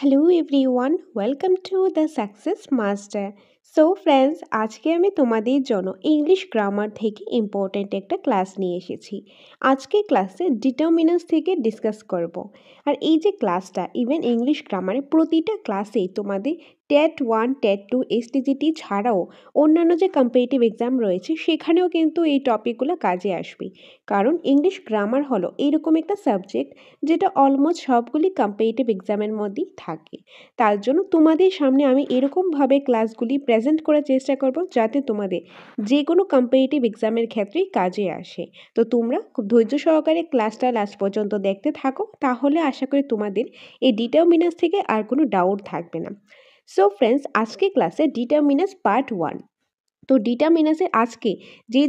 Hello everyone, welcome to the success master. So friends, আজকে আমি তোমাদের জন্য ইংলিশ গ্রামার থেকে ইম্পর্ট্যান্ট একটা ক্লাস নিয়ে এসেছি। আজকে ক্লাসে ডিটারমিনেন্টস থেকে ডিসকাস করব। আর এই যে ক্লাসটা, ইভেন ইংলিশ গ্রামারে প্রতিটা ক্লাসেই তোমাদের টেট 1, টেট 2, এসটিজিটি ছাড়াও অন্যান্য যে কম্পিটিটিভ এক্সাম রয়েছে সেখানেও কিন্তু এই টপিকগুলো কাজে আসবে। কারণ ইংলিশ গ্রামার হলো এইরকম একটা সাবজেক্ট যেটা অলমোস্ট সবগুলি কম্পিটিটিভ এক্সামের মধ্যেই থাকে। তার জন্য তোমাদের সামনে আমি এরকমভাবে ক্লাসগুলি প্রেজেন্ট করার চেষ্টা করব যাতে তোমাদের যে কোনো কম্পিটিটিভ এক্সামের ক্ষেত্রেই কাজে আসে। তো তোমরা খুব ধৈর্য সহকারে ক্লাসটা লাস্ট পর্যন্ত দেখতে থাকো, তাহলে আশা করি তোমাদের এই ডিটারমিনেন্টস থেকে আর কোনো ডাউট থাকবে না। সো ফ্রেন্ডস, আজকে ক্লাসে ডিটারমিনেন্টস পার্ট 1। তো ডিটারমিনেন্সের আজকে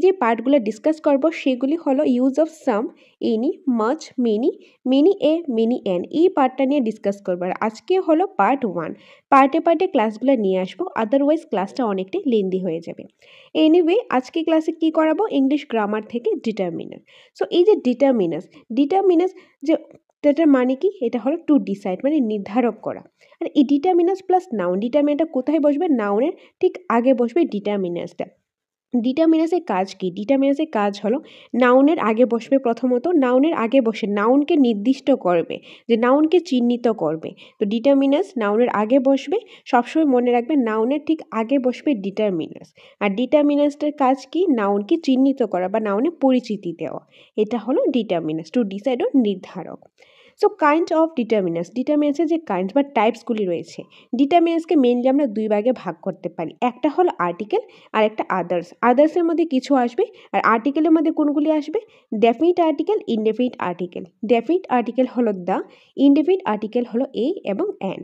যে পার্টগুলো ডিসকাস করব সেগুলি হলো use of some, any, much, many a, many N, এই পার্টটা নিয়ে ডিসকাস করবো। আর আজকে হলো পার্ট 1। পার্টে পার্টে ক্লাসগুলো নিয়ে আসবো, আদারওয়াইজ ক্লাসটা অনেকটাই লেন্দি হয়ে যাবে। এনিওয়ে, আজকে ক্লাসে কি করাবো? ইংলিশ গ্রামার থেকে ডিটারমিনেন্স। সো এই যে ডিটারমিনেন্স যে এটার মানে কি? এটা হলো টু ডিসাইড, মানে নির্ধারক করা। আর এই ডিটারমিনেন্স প্লাস নাউন, ডিটারমিনেন্টটা কোথায় বসবে? নাউনের ঠিক আগে বসবে ডিটারমিনেন্সটা। ডিটারমিনেন্সের কাজ কি? ডিটারমিনেন্সের কাজ হলো নাউনের আগে বসবে। প্রথমত নাউনের আগে বসে নাউনকে নির্দিষ্ট করবে, যে নাউনকে চিহ্নিত করবে। তো ডিটারমিনেন্স নাউনের আগে বসবে। সবসময় মনে রাখবে নাউনের ঠিক আগে বসবে ডিটারমিনেন্স। আর ডিটারমিনেন্সটার কাজ কি? নাউনকে চিহ্নিত করা বা নাউনের পরিচিতি দেওয়া। এটা হলো ডিটারমিনেন্স, টু ডিসাইড ও নির্ধারক। সো কাইন্ড অফ ডিটারমিনেন্সের যে কাইন্ডস বা টাইপসগুলি রয়েছে, ডিটারমিনেন্সকে মেনলি আমরা দুই ভাগে ভাগ করতে পারি। একটা হলো আর্টিকেল আর একটা আদার্সের মধ্যে কিছু আসবে। আর আর্টিকেলের মধ্যে কোনগুলি আসবে? Definite article, indefinite article. Definite article হলো দ্য, ইনডেফিনিট আর্টিকেল হলো এ এবং অ্যান।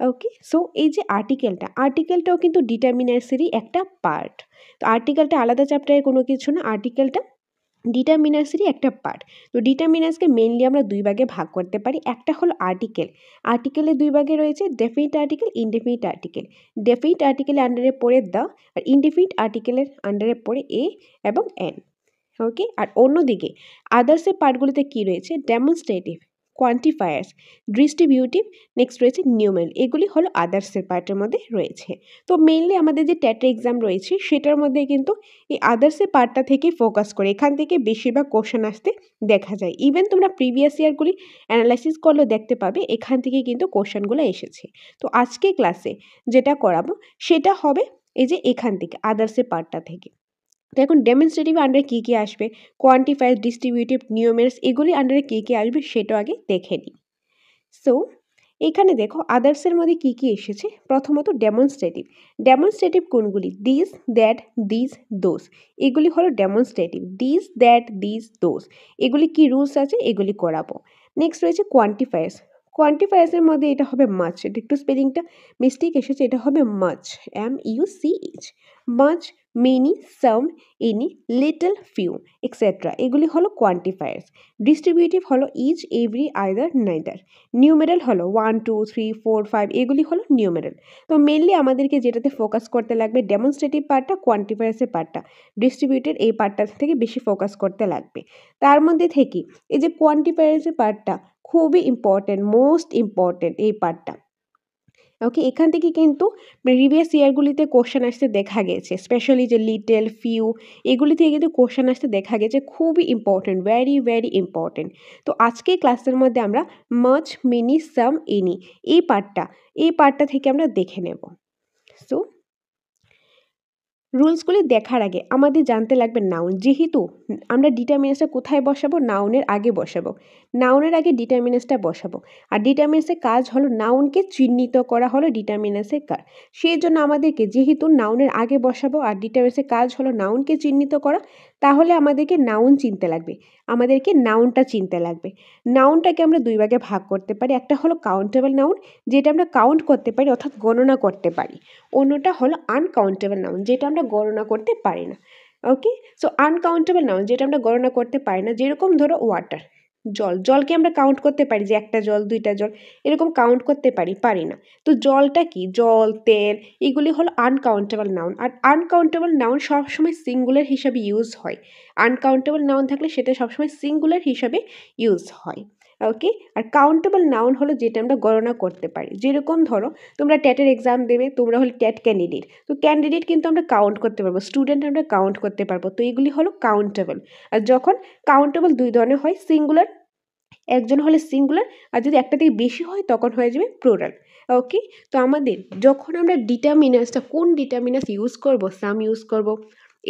ওকে, সো এই যে আর্টিকেলটাও কিন্তু ডিটারমিনেন্সেরই একটা পার্ট। তো আর্টিকেলটা আলাদা চ্যাপ্টারে কোনো কিছু না, আর্টিকেলটা ডিটারমিনেন্সেরই একটা পার্ট। তো ডিটারমিনেন্সকে মেনলি আমরা দুই ভাগে ভাগ করতে পারি। একটা হলো আর্টিকেলের দুই ভাগে রয়েছে definite article, indefinite article. Definite আর্টিকেলের আন্ডারে পড়ে দ্য, আর ইনডেফিনিট আর্টিকেলের আন্ডারে পড়ে এ এবং এন। ওকে, আর অন্যদিকে আদার্সের পার্টগুলিতে কি রয়েছে? ডেমনস্ট্রেটিভ, কোয়ান্টিফায়ার্স, ডিস্ট্রিবিউটিভ, নেক্সট রয়েছে নিউমেরিক। এগুলি হলো আদার্সের পার্টের মধ্যে রয়েছে। তো মেইনলি আমাদের যে টেট এক্সাম রয়েছে সেটার মধ্যে কিন্তু এই আদার্সের পার্টটা থেকে ফোকাস করে, এখান থেকে বেশিরভাগ কোশ্চেন আসতে দেখা যায়। ইভেন তোমরা প্রিভিয়াস ইয়ারগুলি অ্যানালাইসিস করলেও দেখতে পাবে এখান থেকে কিন্তু কোশ্চেনগুলো এসেছে। তো আজকে ক্লাসে যেটা করাবো সেটা হবে এই যে এখান থেকে আদার্সের পার্টটা থেকে। তো এখন ডেমনস্ট্রেটিভ আন্ডারে কী কী আসবে, কোয়ান্টিফায়ার, ডিস্ট্রিবিউটিভ, নিউমেরিক্স, এগুলি আন্ডারে কী কী আসবে সেটা আগে দেখে নিই। সো এখানে দেখো আদার্সের মধ্যে কী কী এসেছে। প্রথমত ডেমনস্ট্রেটিভ কোনগুলি? দিস, দ্যাট, দিস, দোজ, এগুলি হলো demonstrative. This, that, this, those, এগুলি কি রুলস আছে এগুলি করাবো। নেক্সট রয়েছে কোয়ান্টিফায়ার্সের মধ্যে এটা হবে মাচ। এটা একটু স্পেলিংটা মিস্টেক এসেছে, এটা হবে much, MUCH। Much, many, some, any, little, few, etcetera, এগুলি হলো কোয়ান্টিফায়ার্স। ডিস্ট্রিবিউটিভ হলো each, every, either, neither. Numeral হলো 1, 2, 3, 4, 5, এগুলি হলো নিউমেরাল। তো মেনলি আমাদেরকে যেটাতে ফোকাস করতে লাগবে ডেমনস্ট্রেটিভ পার্টটা, কোয়ান্টিফায়ার্সের পার্টটা, ডিস্ট্রিবিউটেড এই পার্টটা থেকে বেশি ফোকাস করতে লাগবে। তার মধ্যে থেকে এই যে কোয়ান্টিফায়ার্সের পার্টটা খুবই ইম্পর্টেন্ট, মোস্ট ইম্পর্টেন্ট এই পার্টটা। ওকে, এখান থেকে কিন্তু প্রিভিয়াস ইয়ারগুলিতে কোশ্চেন আসতে দেখা গেছে, স্পেশালি যে লিটেল, ফিউ, এগুলি থেকে কিন্তু কোশ্চেন আসতে দেখা গেছে। খুবই ইম্পর্টেন্ট, ভেরি ভেরি ইম্পর্টেন্ট। তো আজকে ক্লাসের মধ্যে আমরা মাচ, মেনি, সাম, এনি এই পার্টটা থেকে আমরা দেখে নেব। সো রুলসগুলি দেখার আগে আমাদের জানতে লাগবে নাউন। যেহেতু আমরা ডিটারমিনেন্সটা কোথায় বসাবো? নাউনের আগে বসাবো। নাউনের আগে ডিটারমিনেন্সটা বসাবো। আর ডিটারমিনেন্সের কাজ হলো নাউনকে চিহ্নিত করা, হলো ডিটারমিনেন্সের কাজ। সেই জন্য আমাদেরকে যেহেতু নাউনের আগে বসাবো আর ডিটারমিনেন্সের কাজ হলো নাউনকে চিহ্নিত করা, তাহলে আমাদেরকে নাউন চিনতে লাগবে, আমাদেরকে নাউনটা চিনতে লাগবে। নাউনটাকে আমরা দুই ভাগে ভাগ করতে পারি। একটা হলো কাউন্টেবল নাউন, যেটা আমরা কাউন্ট করতে পারি অর্থাৎ গণনা করতে পারি। অন্যটা হলো আনকাউন্টেবল নাউন, যেটা আমরা গণনা করতে পারি না। ওকে, সো আনকাউন্টেবল নাউন যেটা আমরা গণনা করতে পারি না, যেরকম ধরো ওয়াটার, জলকে আমরা কাউন্ট করতে পারি যে একটা জল, দুইটা জল, এরকম কাউন্ট করতে পারি না। তো জলটা কি? জল, তেল, এগুলি হলো আনকাউন্টেবল নাউন। আর আনকাউন্টেবল নাউন সবসময় সিঙ্গুলার হিসাবে ইউজ হয়। আনকাউন্টেবল নাউন থাকলে সেটা সবসময় সিঙ্গুলার হিসাবে ইউজ হয়। ওকে। আর কাউন্টেবল নাউন হলো যেটা আমরা গণনা করতে পারি, যেরকম ধরো তোমরা ট্যাটের এক্সাম দেবে, তোমরা হলো ট্যাট ক্যান্ডিডেট, তো ক্যান্ডিডেট কিন্তু আমরা কাউন্ট করতে পারবো, স্টুডেন্ট আমরা কাউন্ট করতে পারবো, তো এগুলি হলো কাউন্টেবল। আর যখন কাউন্টেবল দুই ধরনের হয়, সিঙ্গুলার, একজন হলে সিঙ্গুলার, আর যদি একটা থেকে বেশি হয় তখন হয়ে যাবে প্লুরাল। ওকে। তো আমাদের যখন আমরা ডিটারমিনাসটা, কোন ডিটারমিনাস ইউজ করব, সাম ইউজ করব,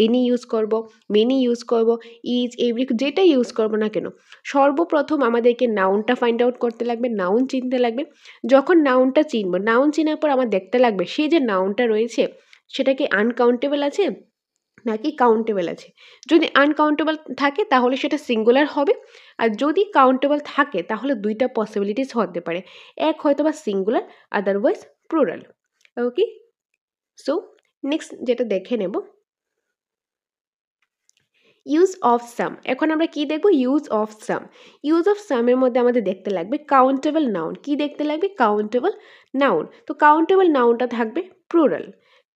এনি ইউজ করব, মেনি ইউজ করব, ইজ, এভরি, যেটা ইউজ করব না কেন, সর্বপ্রথম আমাদেরকে নাউনটা ফাইন্ড আউট করতে লাগবে, নাউন চিনতে লাগবে। যখন নাউনটা চিনব, নাউন চেনার পর আমার দেখতে লাগবে সেই যে নাউনটা রয়েছে সেটা কি আনকাউন্টেবল আছে নাকি কাউন্টেবল আছে। যদি আনকাউন্টেবল থাকে তাহলে সেটা সিঙ্গুলার হবে, আর যদি কাউন্টেবল থাকে তাহলে দুইটা পসিবিলিটিস হতে পারে, এক হয়তো বা সিঙ্গুলার, আদারওয়াইজ প্লুরাল। ওকে। সো নেক্সট যেটা দেখে নেব, ইউজ অফ সাম। এখন আমরা কি দেখব, use of some. Use of সামের মধ্যে আমাদের দেখতে লাগবে কাউন্টেবল নাউন। কি দেখতে লাগবে, কাউন্টেবল নাউন। তো কাউন্টেবল নাউনটা থাকবে প্লুরাল,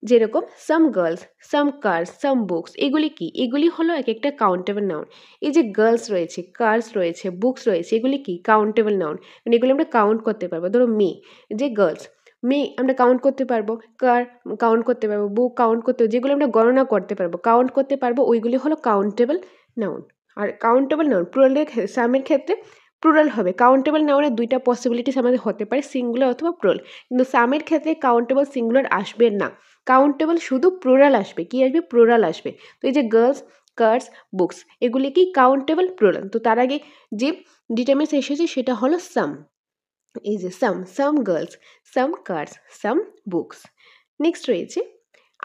যেরকম some girls, some cars, some books, এগুলি কি, এগুলি হলো এক একটা কাউন্টেবল নাউন। এই যে গার্লস রয়েছে, কার্স রয়েছে, বুকস রয়েছে, এগুলি কি কাউন্টেবল নাউন, মানে এগুলি আমরা কাউন্ট করতে পারবো। ধরো মেয়ে, যে গার্লস, মেয়ে আমরা কাউন্ট করতে পারবো, কার কাউন্ট করতে পারবো, বুক কাউন্ট করতে, যেগুলো আমরা গণনা করতে পারবো, কাউন্ট করতে পারবো, ওইগুলি হলো কাউন্টেবল নাউন। আর কাউন্টেবল নাউন প্লুরালের সামের ক্ষেত্রে প্লুরাল হবে। কাউন্টেবল নাউনের দুইটা পসিবিলিটিস আমাদের হতে পারে, সিঙ্গুলার অথবা প্লুরাল, কিন্তু সামের ক্ষেত্রে কাউন্টেবল সিঙ্গুলার আসবে না, কাউন্টেবল শুধু প্লুরাল আসবে। কি আসবে, প্লুরাল আসবে। তো এই যে গার্লস, কার্স, বুকস, এগুলি কি কাউন্টেবল প্লুরাল। তো তার আগে যে ডিটারমিনেন্স এসেছে সেটা হলো সাম। এই যে সাম girls, some cars, some books. Next রয়েছে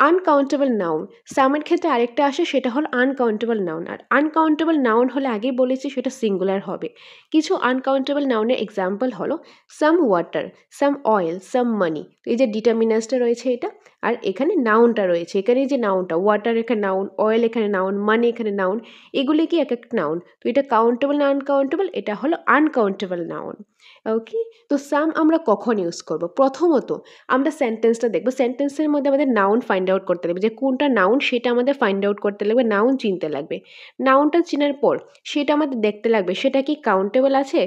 আনকাউন্টেবল নাউন। সামের ক্ষেত্রে আরেকটা আসে, সেটা হলো আনকাউন্টেবল নাউন। আর আনকাউন্টেবল নাউন হলে আগেই বলেছি সেটা সিঙ্গুলার হবে। কিছু আনকাউন্টেবল নাউনের এক্সাম্পল হলো সাম ওয়াটার, সাম অয়েল, সাম মানি। তো এই যে ডিটারমিনাসটা রয়েছে এটা, আর এখানে নাউনটা রয়েছে, এখানে যে নাউনটা, ওয়াটার এখানে নাউন, অয়েল এখানে নাউন, মানি এখানে নাউন, এগুলি কি এক একটা নাউন। তো এটা কাউন্টেবল না আনকাউন্টেবল, এটা হলো আনকাউন্টেবল নাউন। ওকে। তো সাম আমরা কখন ইউজ করব, প্রথমত আমরা সেন্টেন্সটা দেখব, সেন্টেন্সের মধ্যে আমাদের নাউন ফাইন্ড আউট করতে লাগবে, যে কোনটা নাউন সেটা আমাদের ফাইন্ড আউট করতে লাগবে, নাউন চিনতে লাগবে। নাউনটা চেনার পর সেটা আমাদের দেখতে লাগবে সেটা কি কাউন্টেবল আছে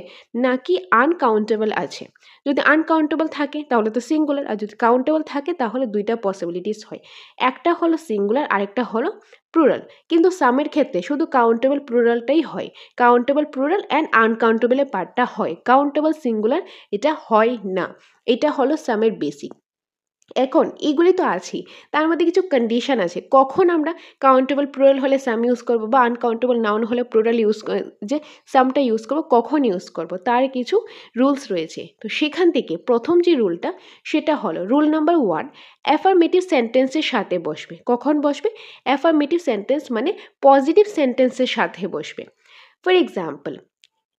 নাকি আনকাউন্টেবল আছে। যদি আনকাউন্টেবল থাকে তাহলে তো সিঙ্গুলার, আর যদি কাউন্টেবল থাকে তাহলে দুইটা পসিবিলিটিস হয়, একটা হলো সিঙ্গুলার, আরেকটা হলো প্লুরাল। কিন্তু সামের ক্ষেত্রে শুধু কাউন্টেবল প্লুরালটাই হয়, কাউন্টেবল প্লুরাল অ্যান্ড আনকাউন্টেবলের পার্টটা হয়, কাউন্টেবল সিঙ্গুলার এটা হয় না। এটা হলো সামের বেসিক। এখন এগুলি তো আছেই, তার মধ্যে কিছু কন্ডিশন আছে কখন আমরা কাউন্টেবল প্লুরাল হলে সাম ইউজ করবো, বা আনকাউন্টেবল নাউন হলে প্লুরাল ইউজ, যে সামটা ইউজ করবো, কখন ইউজ করবো, তার কিছু রুলস রয়েছে। তো সেখান থেকে প্রথম যে রুলটা সেটা হলো রুল নাম্বার 1, অ্যাফার্মেটিভ সেন্টেন্সের সাথে বসবে। কখন বসবে, অ্যাফার্মেটিভ সেন্টেন্স মানে পজিটিভ সেন্টেন্সের সাথে বসবে। For example,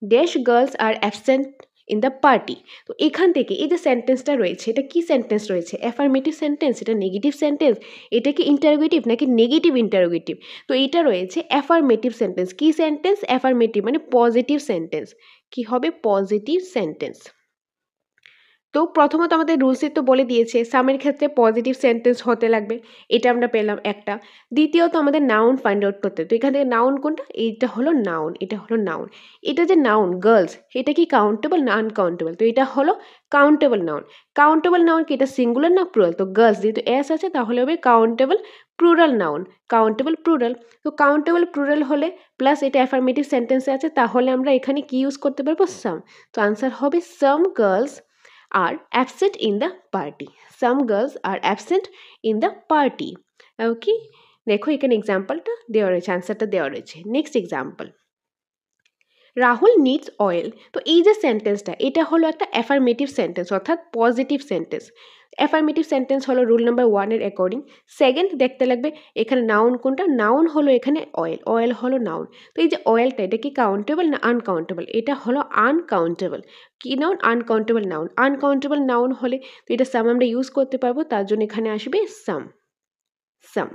dash girls are absent in the party. তো এখান থেকে এই যে সেন্টেন্সটা রয়েছে, এটা কি সেন্টেন্স রয়েছে, অ্যাফার্মেটিভ সেন্টেন্স, এটা নেগেটিভ সেন্টেন্স, এটা কি ইন্টারোগেটিভ নাকি নেগেটিভ ইন্টারোগেটিভ। তো এটা রয়েছে অ্যাফার্মেটিভ সেন্টেন্স। কি সেন্টেন্স, অ্যাফার্মেটিভ মানে পজিটিভ সেন্টেন্স। কি হবে, পজিটিভ সেন্টেন্স। তো প্রথমত আমাদের রুলসে তো বলে দিয়েছে সামের ক্ষেত্রে পজিটিভ সেন্টেন্স হতে লাগবে, এটা আমরা পেলাম একটা। দ্বিতীয়ত আমাদের নাউন ফাইন্ড আউট করতে, তো এখান থেকে নাউন কোনটা, এইটা হলো নাউন, এটা হলো নাউন। এটা যে নাউন গার্লস, এটা কি কাউন্টেবল না আনকাউন্টেবল, তো এটা হলো কাউন্টেবল নাউন। কাউন্টেবল নাউন কি এটা সিঙ্গুলার না প্লুরাল, তো গার্লস যেহেতু এস আছে তাহলে হবে countable plural noun, countable plural. তো কাউন্টেবল প্লুরাল হলে প্লাস এটা অ্যাফার্মেটিভ সেন্টেন্সে আছে, তাহলে আমরা এখানে কি ইউজ করতে পারবো, সাম। তো আনসার হবে সাম girls are absent in the party. Some girls are absent in the party. Okay, দেখো এখানে এক্সাম্পলটা দেওয়া রয়েছে, আনসারটা দেওয়া রয়েছে। Next example, Rahul needs oil. তো এই যে সেন্টেন্সটা, এটা হলো একটা অ্যাফার্মেটিভ সেন্টেন্স, অর্থাৎ পজিটিভ সেন্টেন্স। অ্যাফার্মেটিভ সেন্টেন্স হলো রুল নাম্বার 1-এর অ্যাকর্ডিং। সেকেন্ড দেখতে লাগবে এখানে নাউন কোনটা, নাউন হলো এখানে অয়েল, অয়েল হলো নাউন। তো এই যে অয়েলটা, এটা কি কাউন্টেবল না আনকাউন্টেবল, এটা হলো আনকাউন্টেবল। কি noun, uncountable noun. Uncountable noun হলে তো এটা সাম আমরা ইউজ করতে পারবো, তার জন্য এখানে আসবে সাম, সাম।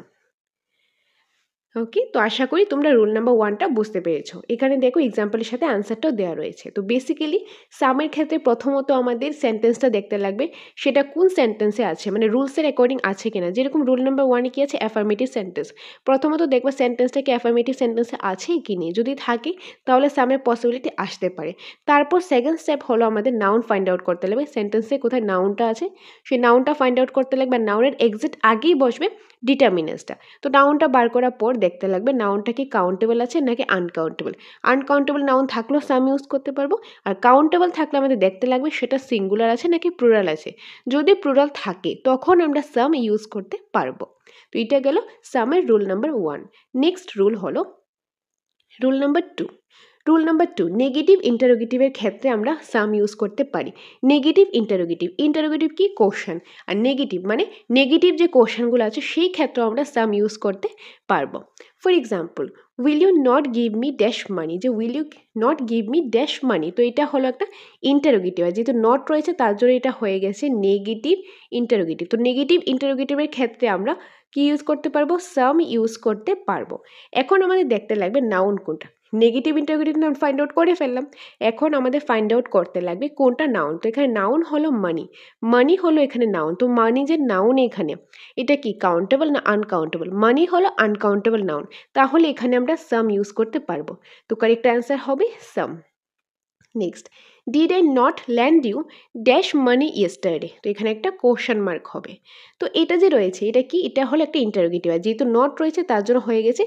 ওকে, তো আশা করি তোমরা রুল নাম্বার 1টা বুঝতে পেরেছো। এখানে দেখো এক্সাম্পলের সাথে আনসারটাও দেওয়া রয়েছে। তো বেসিক্যালি সামের ক্ষেত্রে প্রথমত আমাদের সেন্টেন্সটা দেখতে লাগবে সেটা কোন সেন্টেন্সে আছে, মানে রুলসের অ্যাকর্ডিং আছে কিনা। যেরকম রুল নাম্বার 1-এ কি আছে, অ্যাফার্মেটিভ সেন্টেন্স। প্রথমত দেখবা সেন্টেন্সটা কি অ্যাফার্মেটিভ সেন্টেন্সে আছে কি নেই, যদি থাকে তাহলে সামের পসিবিলিটি আসতে পারে। তারপর সেকেন্ড স্টেপ হলো আমাদের নাউন ফাইন্ড আউট করতে লাগবে, সেন্টেন্সে কোথায় নাউনটা আছে সেই নাউনটা ফাইন্ড আউট করতে লাগবে। নাউনের এক্সাক্ট আগেই বসবে ডিটারমিনেন্সটা। তো নাউনটা বার করার পর দেখতে লাগবে নাউনটা কি কাউন্টেবল আছে নাকি আনকাউন্টেবল। আনকাউন্টেবল নাউন থাকলেও সাম ইউজ করতে পারবো, আর কাউন্টেবল থাকলে আমাদের দেখতে লাগবে সেটা সিঙ্গুলার আছে নাকি প্লুরাল আছে। যদি প্লুরাল থাকে তখন আমরা সাম ইউজ করতে পারবো। তো এটা গেল সামের রুল নাম্বার 1। নেক্সট রুল হলো rule number 2। Rule number 2, negative ইন্টারোগেটিভের ক্ষেত্রে আমরা সাম ইউজ করতে পারি। নেগেটিভ ইন্টারোগেটিভ কি, কোশ্চেন। আর নেগেটিভ মানে নেগেটিভ যে কোশ্চেনগুলো আছে সেই ক্ষেত্রেও আমরা সাম ইউজ করতে পারবো। For example, will you not give me dash money, যে will you not give me dash money, তো এটা হলো একটা ইন্টারোগেটিভ। আর যেহেতু নট রয়েছে তার জন্য এটা হয়ে গেছে নেগেটিভ ইন্টারোগেটিভ। তো নেগেটিভ ইন্টারোগেটিভের ক্ষেত্রে আমরা কি ইউজ করতে পারবো, সাম ইউজ করতে পারবো। এখন আমাদের দেখতে লাগবে নাউন কোনটা। Negative interrogative noun find out করে ফেললাম, এখন আমাদের ফাইন্ড আউট করতে লাগবে কোনটা নাউন। তো এখানে নাউন হলো মানি, মানি হলো এখানে নাউন। তো মানি যে নাউন এখানে, এটা কি কাউন্টেবল না আনকাউন্টেবল? মানি হলো আনকাউন্টেবল নাউন, তাহলে এখানে আমরা সাম ইউজ করতে পারবো। তো কারেক্ট অ্যান্সার হবে some. Next, did I not lend you dash money yesterday, তো এখানে একটা কোশ্চেন মার্ক হবে। তো এটা যে রয়েছে এটা কি, এটা হলো একটা ইন্টারোগেটিভ, আর যেহেতু নট রয়েছে তার জন্য হয়ে গেছে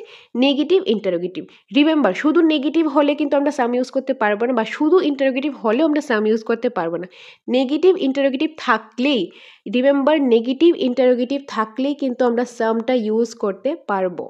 নেগেটিভ ইন্টারোগেটিভ। রিমেম্বার, শুধু নেগেটিভ হলে কিন্তু আমরা সাম ইউজ করতে পারবো না, বা শুধু ইন্টারোগেটিভ হলেও আমরা সাম ইউজ করতে পারবো না। নেগেটিভ ইন্টারোগেটিভ থাকলেই, রিমেম্বার নেগেটিভ ইন্টারোগেটিভ থাকলেই কিন্তু আমরা সামটা ইউজ করতে পারবো।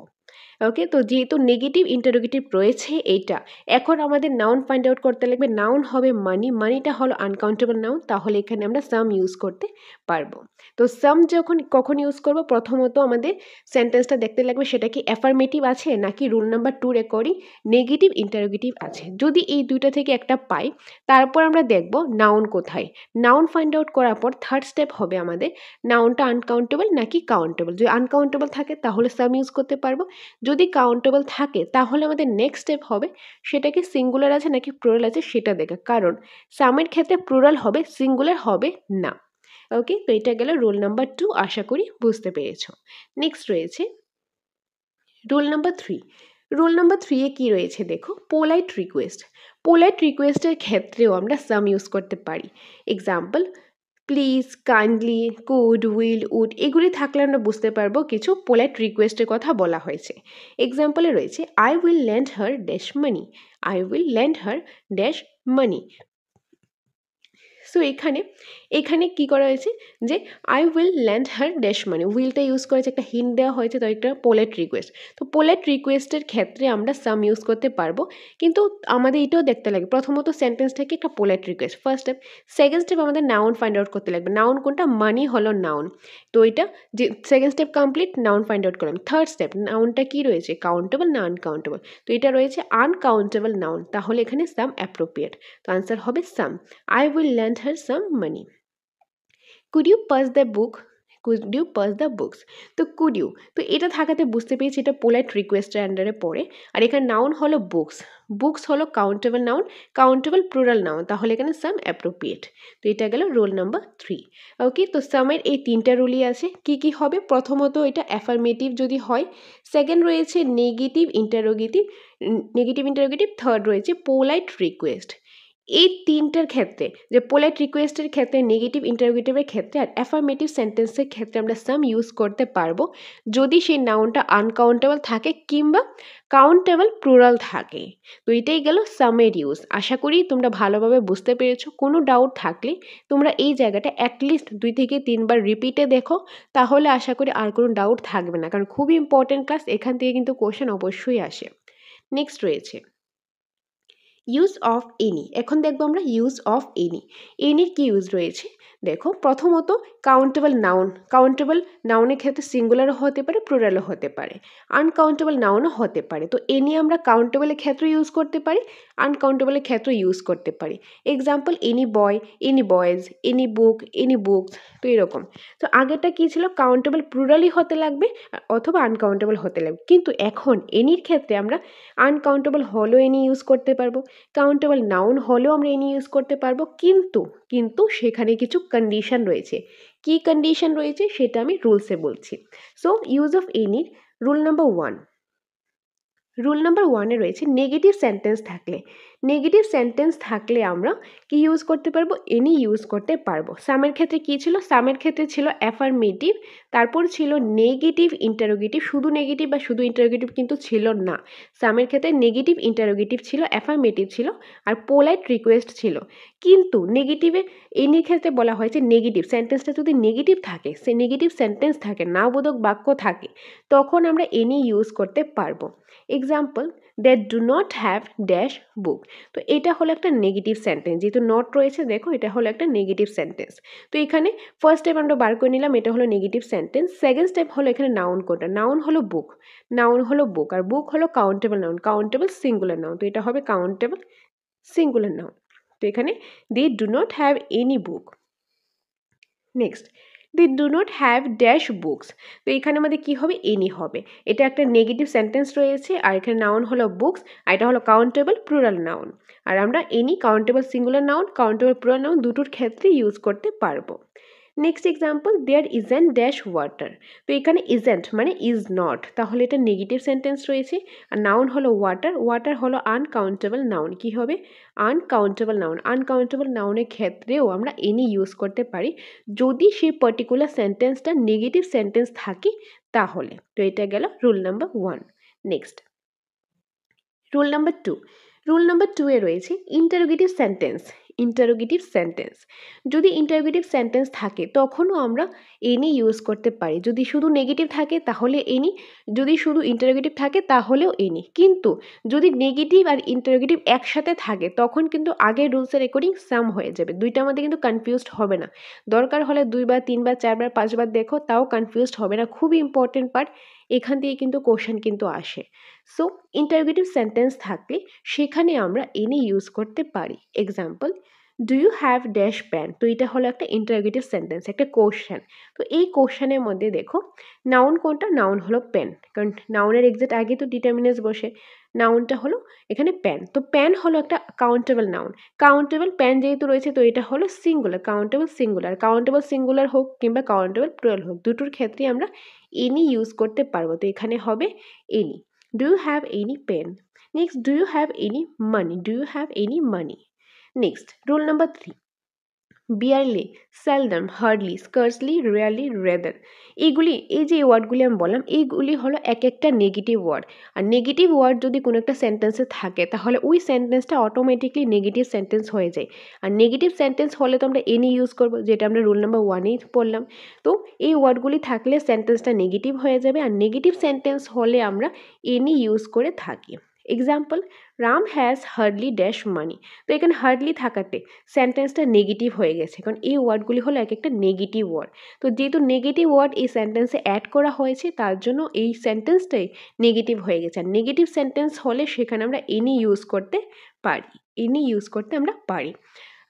ওকে, তো যেহেতু নেগেটিভ ইন্টারোগেটিভ রয়েছে এইটা, এখন আমাদের নাউন ফাইন্ড আউট করতে লাগবে। নাউন হবে মানি, মানিটা হলো আনকাউন্টেবল নাউন, তাহলে এখানে আমরা সাম ইউজ করতে পারবো। তো সাম যখন কখন ইউজ করব, প্রথমত আমাদের সেন্টেন্সটা দেখতে লাগবে সেটা কি অ্যাফার্মেটিভ আছে নাকি rule number 2 according negative interrogative আছে। যদি এই দুইটা থেকে একটা পাই, তারপর আমরা দেখব নাউন কোথায়। নাউন ফাইন্ড আউট করার পর থার্ড স্টেপ হবে আমাদের নাউনটা আনকাউন্টেবল নাকি কাউন্টেবল। যদি আনকাউন্টেবল থাকে তাহলে সাম ইউজ করতে পারবো, যদি কাউন্টেবল থাকে তাহলে আমাদের নেক্সট স্টেপ হবে সেটাকে সিঙ্গুলার আছে নাকি প্লুরাল আছে সেটা দেখা, কারণ সামের ক্ষেত্রে প্লুরাল হবে, সিঙ্গুলার হবে না। ওকে, তো এটা গেল রুল নাম্বার 2, আশা করি বুঝতে পেরেছো। নেক্সট রয়েছে রুল নাম্বার 3। রুল নাম্বার 3-এ কি রয়েছে দেখো, পোলাইট রিকোয়েস্ট। পোলাইট রিকোয়েস্টের ক্ষেত্রেও আমরা সাম ইউজ করতে পারি। Example, please, kindly, could, will, would, এগুলি থাকলে আমরা বুঝতে পারবো কিছু পোলাইট রিকোয়েস্টের কথা বলা হয়েছে। এক্সাম্পলে রয়েছে I will lend her dash money, I will lend her dash money. So এখানে কি করা হয়েছে যে I will lend her dash money, উইলটা ইউজ করেছে, একটা হিন্ট দেওয়া হয়েছে, তো একটা পোলাইট রিকোয়েস্ট। তো পোলাইট রিকোয়েস্টের ক্ষেত্রে আমরা সাম ইউজ করতে পারবো, কিন্তু আমাদের এটাও দেখতে লাগবে প্রথমত সেন্টেন্সটাকে একটা polite request, first step. Second step আমাদের নাউন ফাইন্ড আউট করতে লাগবে, নাউন কোনটা, মানি হলো নাউন। তো এটা যে second step complete, noun find out করলাম। থার্ড স্টেপ, নাউনটা কি রয়েছে, কাউন্টেবল না আনকাউন্টেবল, তো এটা রয়েছে আনকাউন্টেবল নাউন, তাহলে এখানে সাম অ্যাপ্রোপ্রিয়েট। তো আনসার হবে সাম। I will lend her some money. Could you pass the book? Could you pass the books? তো could you, তো এটা থাকাতে বুঝতে পেরেছি এটা পোলাইট রিকোয়েস্টের আন্ডারে পড়ে। আর এখানে নাউন হলো বুকস, বুকস হলো countable noun, countable plural noun, তাহলে এখানে সাম অ্যাপ্রোপ্রিয়েট। তো এটা গেল রুল নাম্বার 3। ওকে, তো সামের এই তিনটা রুলই আছে। কি কি হবে, প্রথমত এটা অ্যাফার্মেটিভ যদি হয়, সেকেন্ড রয়েছে নেগেটিভ ইন্টারোগেটিভ, থার্ড রয়েছে পোলাইট রিকোয়েস্ট। এই তিনটার ক্ষেত্রে, যে পোলাইট রিকোয়েস্টের ক্ষেত্রে, নেগেটিভ ইন্টারোগেটিভের ক্ষেত্রে আর অ্যাফার্মেটিভ সেন্টেন্সের ক্ষেত্রে আমরা সাম ইউজ করতে পারবো যদি সেই নাউনটা আনকাউন্টেবল থাকে কিংবা কাউন্টেবল প্লুরাল থাকে। তো এটাই গেল সামের ইউজ। আশা করি তোমরা ভালোভাবে বুঝতে পেরেছো। কোনো ডাউট থাকলে তোমরা এই জায়গাটা অ্যাটলিস্ট 2 থেকে 3 বার রিপিটে দেখো, তাহলে আশা করি আর কোনো ডাউট থাকবে না, কারণ খুবই ইম্পর্টেন্ট ক্লাস, এখান থেকে কিন্তু কোশ্চেন অবশ্যই আসে। নেক্সট রয়েছে ইউজ অফ এনি, এখন দেখবো আমরা ইউজ অফ এনি। এনির কি ইউজ রয়েছে দেখো, প্রথমত কাউন্টেবল নাউন, কাউন্টেবল নাউনের ক্ষেত্রে সিঙ্গুলারও হতে পারে, প্লুরালও হতে পারে, আনকাউন্টেবল নাউনও হতে পারে। তো এনি আমরা কাউন্টেবলের ক্ষেত্রে ইউজ করতে পারি, আনকাউন্টেবলের ক্ষেত্রে ইউজ করতে পারি। Example any boy, any boys, any book, any books, তো এরকম। তো আগেরটা কি ছিল, কাউন্টেবল প্লুরালই হতে লাগবে অথবা আনকাউন্টেবল হতে লাগবে, কিন্তু এখন এনির ক্ষেত্রে আমরা আনকাউন্টেবল হলেও এনি ইউজ করতে পারবো, কাউন্টেবল নাউন হলেও আমরা এনি ইউজ করতে পারবো, কিন্তু সেখানে কিছু কন্ডিশন রয়েছে। কি কন্ডিশন রয়েছে সেটা আমি রুলসে বলছি। সো ইউজ অফ এনির রুল নাম্বার 1, রুল নাম্বার 1-এ রয়েছে নেগেটিভ সেন্টেন্স থাকলে, নেগেটিভ সেন্টেন্স থাকলে আমরা কি ইউজ করতে পারবো, এনি ইউজ করতে পারবো। সামের ক্ষেত্রে কি ছিল, সামের ক্ষেত্রে ছিল অ্যাফার্মেটিভ, তারপর ছিল নেগেটিভ ইন্টারোগেটিভ, শুধু নেগেটিভ বা শুধু ইন্টারোগেটিভ কিন্তু ছিল না, সামের ক্ষেত্রে নেগেটিভ ইন্টারোগেটিভ ছিল, অ্যাফার্মেটিভ ছিল, আর পোলাইট রিকোয়েস্ট ছিল। কিন্তু নেগেটিভে এনির ক্ষেত্রে বলা হয়েছে নেগেটিভ সেন্টেন্সটা যদি নেগেটিভ থাকে, সে নেগেটিভ সেন্টেন্স থাকে, না বোধক বাক্য থাকে, তখন আমরা এনি ইউজ করতে পারবো। Example that do not have dash বুক, তো এটা হলো একটা নেগেটিভ সেন্টেন্স, যেহেতু নট রয়েছে দেখো এটা হলো একটা নেগেটিভ সেন্টেন্স। তো এখানে ফার্স্ট স্টেপ আমরা বার করে নিলাম, এটা হলো নেগেটিভ সেন্টেন্স। সেকেন্ড স্টেপ হলো এখানে নাউন কোনটা, নাউন হলো বুক, নাউন হলো বুক, আর বুক হলো countable noun, countable singular noun, তো এটা হবে কাউন্টেবল সিঙ্গুলার নাউন। তো এখানে they do not have any book. Next they do not have dash books, তো এখানে আমাদের কী হবে, এনি হবে, এটা একটা নেগেটিভ সেন্টেন্স রয়েছে, আর এখানে নাউন হলো বুকস, আর এটা হলো কাউন্টেবল প্লুরাল নাউন, আর আমরা any countable singular noun, countable plural noun দুটোর ক্ষেত্রে ইউজ করতে পারবো। Next example there isn't dash water, তো এখানে ইজেন্ট মানে ইজ নট, তাহলে এটা নেগেটিভ সেন্টেন্স রয়েছে, আর নাউন হলো ওয়াটার, ওয়াটার হলো আনকাউন্টেবল নাউন, কি হবে আনকাউন্টেবল নাউন, আনকাউন্টেবল নাউনের ক্ষেত্রেও আমরা এনি ইউজ করতে পারি যদি সেই পার্টিকুলার সেন্টেন্সটা নেগেটিভ সেন্টেন্স থাকে তাহলে। তো এটা গেল rule number 1। Next rule number 2, rule number 2-এ রয়েছে ইন্টারোগেটিভ সেন্টেন্স, ইন্টারোগেটিভ সেন্টেন্স, যদি ইন্টারোগেটিভ সেন্টেন্স থাকে তখনও আমরা এনি ইউজ করতে পারি, যদি শুধু নেগেটিভ থাকে তাহলে এনি, যদি শুধু ইন্টারোগেটিভ থাকে তাহলেও এনি, কিন্তু যদি নেগেটিভ আর ইন্টারোগেটিভ একসাথে থাকে তখন কিন্তু আগের রুলসের অ্যাকর্ডিং সাম হয়ে যাবে, দুইটার মধ্যে কিন্তু কনফিউজড হবে না, দরকার হলে 2বার 3বার 4বার 5বার দেখো তাও কনফিউজড হবে না, খুবই ইম্পর্টেন্ট পার্ট, এখান থেকে কিন্তু কোশ্চেন কিন্তু আসে। সো ইন্টারোগেটিভ সেন্টেন্স থাকলে সেখানে আমরা এনি ইউজ করতে পারি। Example do you have dash pan, তো এটা হলো একটা ইন্টারোগেটিভ সেন্টেন্স, একটা কোশ্চেন। তো এই কোশ্চেনের মধ্যে দেখো নাউন কোনটা, নাউন হলো পেন, কারণ নাউনের এক্সাক্ট আগে তো ডিটারমিনেন্স বসে, নাউনটা হলো এখানে প্যান, তো প্যান হলো একটা কাউন্টেবল নাউন, কাউন্টেবল প্যান যেহেতু রয়েছে তো এটা হলো singular, countable singular, countable singular হোক কিংবা কাউন্টেবল প্লুরাল হোক দুটোর ক্ষেত্রে আমরা এনি ইউজ করতে পারবো, তো এখানে হবে any. Do you have any pen? Next, do you have any money? Do you have any money? Next, rule number 3. Barely, seldom, hardly, scarcely, rarely, rather. এইগুলি, এই যে ওয়ার্ডগুলি আমি বললাম এইগুলি হলো এক একটা নেগেটিভ ওয়ার্ড, আর নেগেটিভ ওয়ার্ড যদি কোনো একটা সেন্টেন্সে থাকে তাহলে ওই সেন্টেন্সটা অটোমেটিকলি নেগেটিভ সেন্টেন্স হয়ে যায়, আর নেগেটিভ সেন্টেন্স হলে তো আমরা এনি ইউজ করবো, যেটা আমরা রুল নাম্বার 1-এই পড়লাম। তো এই ওয়ার্ডগুলি থাকলে সেন্টেন্সটা নেগেটিভ হয়ে যাবে, আর নেগেটিভ সেন্টেন্স হলে আমরা এনি ইউজ করে থাকি। Example Ram has hardly dash money, তো এখানে হার্ডলি থাকাতে সেন্টেন্সটা নেগেটিভ হয়ে গেছে, কারণ এই ওয়ার্ডগুলি হলো এক একটা নেগেটিভ ওয়ার্ড, তো যেহেতু নেগেটিভ ওয়ার্ড এই সেন্টেন্সে অ্যাড করা হয়েছে তার জন্য এই সেন্টেন্সটাই নেগেটিভ হয়ে গেছে, আর নেগেটিভ সেন্টেন্স হলে সেখানে আমরা এনি ইউজ করতে পারি, এনি ইউজ করতে আমরা পারি।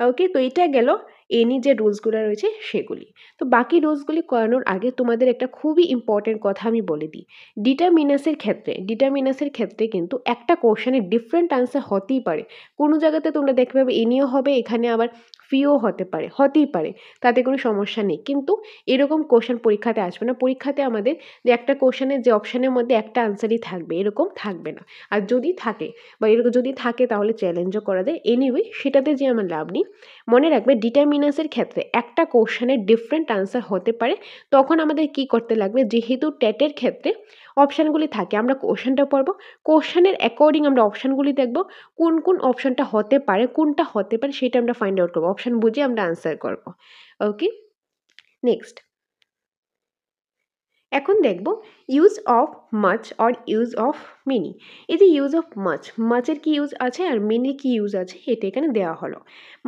ওকে, তো এটা গেল এনি যে রুলসগুলো রয়েছে সেগুলি। তো বাকি রুলসগুলি করানোর আগে তোমাদের একটা খুবই ইম্পর্টেন্ট কথা আমি বলে দিই, ডিটারমিনাসের ক্ষেত্রে কিন্তু একটা কোশ্চেনের ডিফারেন্ট আনসার হতেই পারে, কোনো জায়গাতে তোমরা দেখতে পাবে এনিও হবে, এখানে আবার ফিও হতেই পারে, তাতে কোনো সমস্যা নেই, কিন্তু এরকম কোশ্চেন পরীক্ষাতে আসবে না, পরীক্ষাতে আমাদের যে একটা কোশ্চেনের যে অপশানের মধ্যে একটা আনসারই থাকবে এরকম থাকবে না, আর যদি থাকে বা এরকম যদি থাকে তাহলে চ্যালেঞ্জও করা যায়, এনিওয়ে সেটাতে যে আমার লাভ নেই। মনে রাখবে ডিটারমিনাসের ক্ষেত্রে একটা কোশ্চেনের ডিফারেন্ট আনসার হতে পারে, তখন আমাদের কি করতে লাগবে, যেহেতু টেটের ক্ষেত্রে অপশানগুলি থাকে আমরা কোশ্চেনটা পড়ব, কোশ্চেনের অ্যাকর্ডিং আমরা অপশানগুলি দেখব, কোন কোন অপশানটা হতে পারে কোনটা হতে পারে সেটা আমরা ফাইন্ড আউট করবো, অপশান বুঝে আমরা আনসার করব। ওকে, নেক্সট এখন দেখব use of much or use of many. এই যে ইউজ অফ মাচ, মাচের কি ইউজ আছে আর মেনির কি ইউজ আছে এটা এখানে দেওয়া হলো।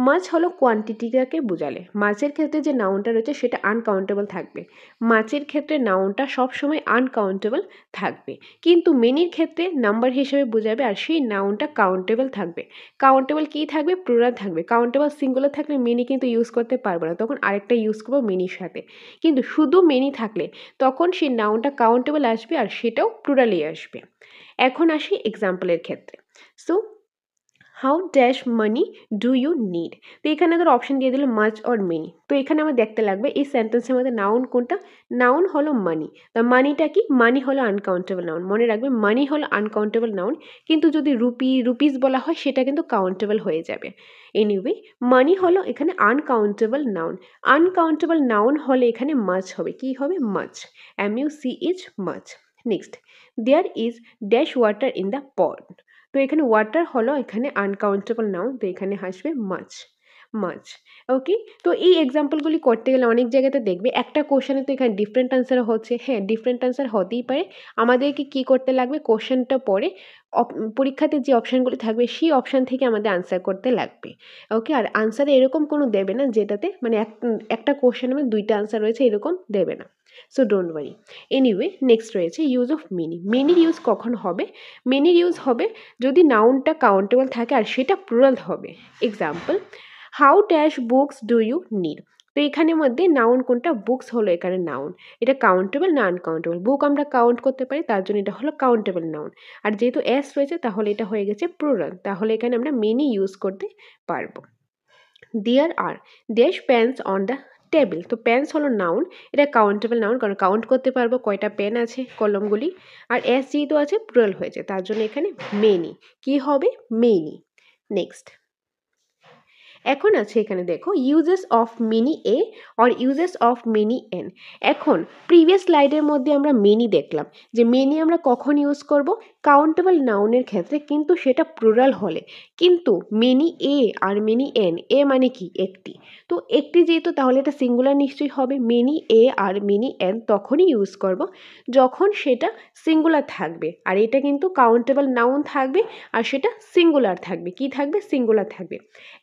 মাচ হলো কোয়ান্টিটিটাকে বোঝালে, মাচের ক্ষেত্রে যে নাউনটা রয়েছে সেটা আনকাউন্টেবল থাকবে, মাচের ক্ষেত্রে নাউনটা সবসময় আনকাউন্টেবল থাকবে, কিন্তু মেনির ক্ষেত্রে নাম্বার হিসেবে বোঝাবে আর সেই নাউনটা কাউন্টেবল থাকবে। কাউন্টেবল কী থাকবে? প্লুরাল থাকবে। কাউন্টেবল সিঙ্গুলার থাকলে মেনি কিন্তু ইউজ করতে পারবো না, তখন আরেকটা ইউজ করবো মেনির সাথে, কিন্তু শুধু মেনি থাকলে তখন সেই নাউনটা কাউন্টেবল আসবে আর সেটাও প্লুরালেই আসবে। এখন আসি এক্সাম্পলের ক্ষেত্রে। So how dash money do you need, তো এখানে ধর অপশন দিয়ে দিল মাচ অর মেনি, তো এখানে আমার দেখতে লাগবে এই সেন্টেন্সের মধ্যে নাউন কোনটা। নাউন হলো মানি, তা মানিটা কি? মানি হলো আনকাউন্টেবল নাউন, মনে রাখবে মানি হলো আনকাউন্টেবল নাউন, কিন্তু যদি রুপিস বলা হয় সেটা কিন্তু কাউন্টেবল হয়ে যাবে। এনিওয়ে মানি হলো এখানে আনকাউন্টেবল নাউন, আনকাউন্টেবল নাউন হলে এখানে মাচ হবে, কি হবে? Much, MUCH, much. Next, there is dash water in the pond, তো এখানে ওয়াটার হলো এখানে আনকাউন্টেবল নাউন, তো এখানে আসবে মাচ, মাচ। ওকে, তো এই এক্সাম্পলগুলি করতে গেলে অনেক জায়গাতে দেখবে একটা কোশ্চেনে তো এখানে ডিফারেন্ট আনসার হচ্ছে, হ্যাঁ ডিফারেন্ট আনসার হতেই পারে, আমাদেরকে কি করতে লাগবে, কোশ্চেনটা পড়ে পরীক্ষাতে যে অপশানগুলি থাকবে সেই অপশান থেকে আমাদের আনসার করতে লাগবে। ওকে, আর আনসারে এরকম কোনো দেবে না যেটাতে মানে একটা কোশ্চেনের মধ্যে দুইটা আনসার রয়েছে এরকম দেবে না, so don't worry. Anyway next রয়েছে ইউজ অফ মেনি। মেনির ইউজ কখন হবে? মেনির ইউজ হবে যদি নাউনটা কাউন্টেবল থাকে আর সেটা প্লুরাল হবে। Example, how dash books do you need, তো এখানের মধ্যে নাউন কোনটা? বুকস হলো এখানে নাউন, এটা কাউন্টেবল না আনকাউন্টেবল? বুক আমরা কাউন্ট করতে পারি তার জন্য এটা হলো কাউন্টেবল নাউন, আর যেহেতু এস রয়েছে তাহলে এটা হয়ে গেছে প্লুরাল, তাহলে এখানে আমরা মেনি ইউজ করতে পারবো। There are dash pens on the table, তো পেন্স হলো নাউন, এটা কাউন্টেবল নাউন কারণ কাউন্ট করতে পারবো কয়টা পেন আছে কলমগুলি, আর এস যেহেতু আছে প্লুরাল হয়েছে তার জন্য এখানে মেনি, কি হবে? মেনি। নেক্সট, এখন আছে এখানে দেখো uses of many a or uses of many N. এখন প্রিভিয়াস স্লাইডের মধ্যে আমরা মেনি দেখলাম যে মেনি আমরা কখন ইউজ করব? কাউন্টেবল নাউনের ক্ষেত্রে, কিন্তু সেটা প্লুরাল হলে। কিন্তু মেনি এ আর মেনি এন, এ মানে কি? একটি, তো একটি যেহেতু তাহলে এটা সিঙ্গুলার নিশ্চয়ই হবে, মেনি এ আর মেনি এন তখনই ইউজ করব যখন সেটা সিঙ্গুলার থাকবে, আর এটা কিন্তু কাউন্টেবল নাউন থাকবে আর সেটা সিঙ্গুলার থাকবে, কি থাকবে? সিঙ্গুলার থাকবে।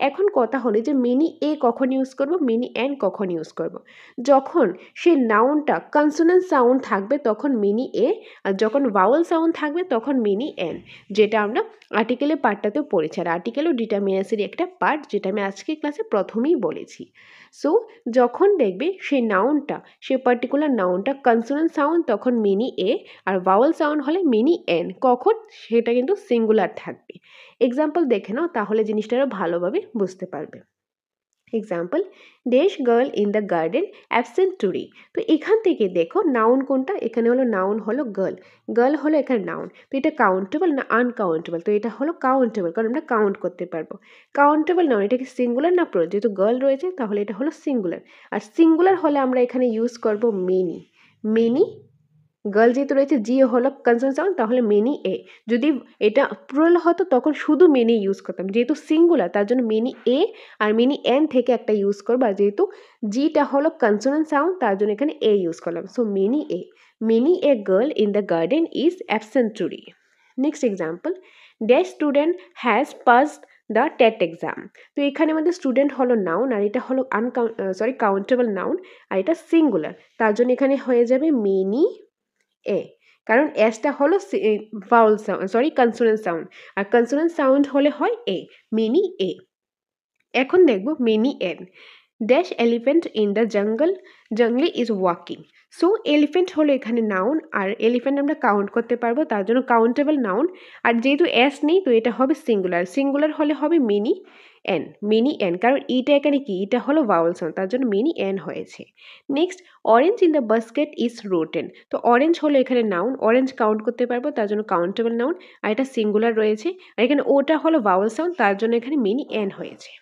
এখন কথা হলো যে মেনি এ কখন ইউজ করব, মেনি এন কখন ইউজ করব? যখন সেই নাউনটা কনসোনেন্ট সাউন্ড থাকবে তখন মেনি এ, আর যখন ভাওয়েল সাউন্ড থাকবে তখন মেনি এন, যেটা আমরা আর্টিকেলের পার্টটাতেও পড়েছি, আর আর্টিকেলও ডিটারমিনেন্সেরই একটা পার্ট যেটা আমি আজকে ক্লাসে প্রথমেই বলেছি। সো যখন দেখবে সেই নাউনটা, সেই পার্টিকুলার নাউনটা কনসোনেন্ট সাউন্ড তখন মেনি এ, আর ভাওয়েল সাউন্ড হলে মেনি এন, কখন? সেটা কিন্তু সিঙ্গুলার থাকবে। এক্সাম্পল দেখে নাও তাহলে জিনিসটা আরও ভালোভাবে বুঝতে পারবে। Example, dash girl in the garden absent today, তো এখান থেকে দেখো নাউন কোনটা? এখানে হলো নাউন হলো গার্ল, গার্ল হলো এখানে নাউন, তো এটা কাউন্টেবল না আনকাউন্টেবল? তো এটা হলো কাউন্টেবল কারণ আমরা কাউন্ট করতে পারবো। কাউন্টেবল নাউন, এটা কি সিঙ্গুলার না প্লুরাল? যেহেতু গার্ল রয়েছে তাহলে এটা হলো সিঙ্গুলার, আর সিঙ্গুলার হলে আমরা এখানে ইউজ করব মেনি, মেনি। গার্ল যেহেতু রয়েছে জি হলো কনসোনেন্ট সাউন্ড তাহলে মেনি এ, যদি এটা প্লুরাল হতো তখন শুধু মেনি ইউজ করতাম, যেহেতু সিঙ্গুলার তার জন্য মেনি এ আর মেনি এন থেকে একটা ইউজ করবো, আর যেহেতু জিটা হলো কনসোনেন্ট সাউন্ড তার জন্য এখানে এ ইউজ করলাম, so many a, many a girl in the garden is absent today. Next example, dash student has passed the TET exam, তো এখানে আমাদের স্টুডেন্ট হলো নাউন আর এটা হলো কাউন্টেবল নাউন, আর এটা সিঙ্গুলার তার জন্য এখানে হয়ে যাবে মেনি এ, কারণ এসটা হলো ভাওয়েল সাউন্ড কনসোনেন্ট সাউন্ড, আর কনসোনেন্ট সাউন্ড হলে হয় এ, মেনি এ। এখন দেখব many an, dash elephant in the জঙ্গলি ইজ ওয়াকিং, সো এলিফেন্ট হলো এখানে নাউন, আর এলিফেন্ট আমরা কাউন্ট করতে পারবো তার জন্য কাউন্টেবল নাউন, আর যেহেতু এস নেই তো এটা হবে সিঙ্গুলার, সিঙ্গুলার হলে হবে মেনি এন, মেনি এন, কারণ ইটা এখানে কি? এটা হলো ভাওয়েল সাউন্ড তার জন্য মেনি এন হয়েছে। Next, orange in the basket is rotten, তো অরেঞ্জ হলো এখানে নাউন, অরেঞ্জ কাউন্ট করতে পারবো তার জন্য কাউন্টেবল নাউন, আর এটা সিঙ্গুলার রয়েছে, আর এখানে ওটা হলো ভাওয়েল সাউন্ড তার জন্য এখানে মেনি এন হয়েছে।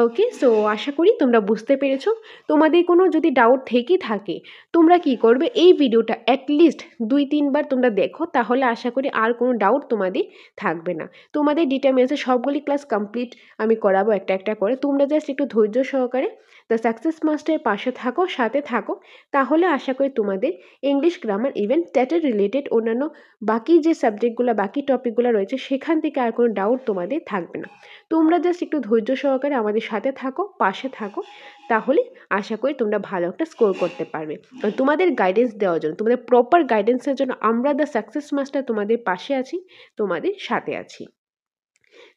ওকে, সো আশা করি তোমরা বুঝতে পেরেছো। তোমাদের কোনো যদি ডাউট থেকে থাকে তোমরা কি করবে, এই ভিডিওটা অ্যাটলিস্ট 2-3 বার তোমরা দেখো, তাহলে আশা করি আর কোনো ডাউট তোমাদের থাকবে না। তোমাদের ডিটারমিনেন্সের সবগুলি ক্লাস কমপ্লিট আমি করাবো একটা একটা করে, তোমরা জাস্ট একটু ধৈর্য সহকারে দ্য সাকসেস মাস্টারের পাশে থাকো, সাথে থাকো, তাহলে আশা করি তোমাদের ইংলিশ গ্রামার ইভেন টেটের রিলেটেড অন্যান্য বাকি যে সাবজেক্টগুলো বাকি টপিকগুলো রয়েছে সেখান থেকে আর কোনো ডাউট তোমাদের থাকবে না। তোমরা জাস্ট একটু ধৈর্য সহকারে আমাদের সাথে থাকো, পাশে থাকো, তাহলে আশা করি তোমরা ভালো একটা স্কোর করতে পারবে। আর তোমাদের গাইডেন্স দেওয়ার জন্য, তোমাদের প্রপার গাইডেন্সের জন্য আমরা দ্য সাকসেস মাস্টার তোমাদের পাশে আছি, তোমাদের সাথে আছি।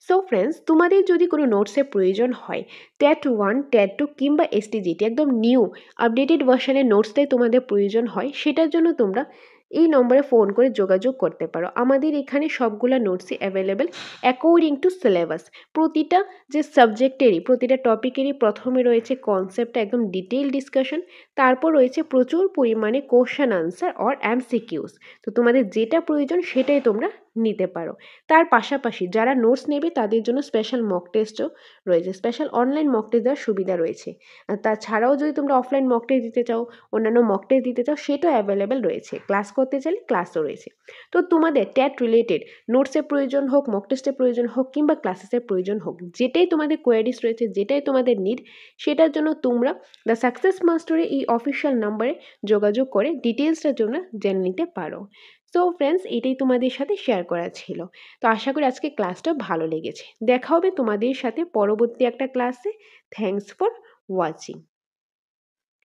সো ফ্রেন্ডস, তোমাদের যদি কোনো নোটসের প্রয়োজন হয়, ট্যাট 1, ট্যাট 2 কিংবা এসটিজিটি একদম নিউ আপডেটেড ভার্সনের নোটসটাই তোমাদের প্রয়োজন হয়, সেটার জন্য তোমরা এই নম্বরে ফোন করে যোগাযোগ করতে পারো। আমাদের এখানে সবগুলো নোটসই অ্যাভেলেবেল অ্যাকর্ডিং টু সিলেবাস। প্রতিটা যে সাবজেক্টেরই, প্রতিটা টপিকেরই প্রথমে রয়েছে কনসেপ্টটা একদম ডিটেইল ডিসকাশন, তারপর রয়েছে প্রচুর পরিমাণে কোশ্চেন আনসার অর এমসিকিউস। তো তোমাদের যেটা প্রয়োজন সেটাই তোমরা নিতে পারো। তার পাশাপাশি যারা নোটস নেবে তাদের জন্য স্পেশাল মক টেস্টও রয়েছে, স্পেশাল অনলাইন মক টেস্ট দেওয়ার সুবিধা রয়েছে। আর তাছাড়াও যদি তোমরা অফলাইন মক টেস্ট দিতে চাও, অন্যান্য মক টেস্ট দিতে চাও, সেটাও অ্যাভেলেবেল রয়েছে। ক্লাস করতে চাইলে ক্লাসও রয়েছে। তো তোমাদের ট্যাট রিলেটেড নোটসের প্রয়োজন হোক, মক টেস্টের প্রয়োজন হোক কিংবা ক্লাসেসের প্রয়োজন হোক, যেটাই তোমাদের কোয়ারিজ রয়েছে, যেটাই তোমাদের নিড, সেটার জন্য তোমরা দ্য সাকসেস মাস্টারের এই অফিসিয়াল নাম্বারে যোগাযোগ করে ডিটেলসটা তোমরা জেনে নিতে পারো। সো ফ্রেন্ডস, এটাই তোমাদের সাথে শেয়ার করা ছিল। তো আশা করি আজকে ক্লাসটা ভালো লেগেছে। দেখা হবে তোমাদের সাথে পরবর্তী একটা ক্লাসে। Thanks for watching.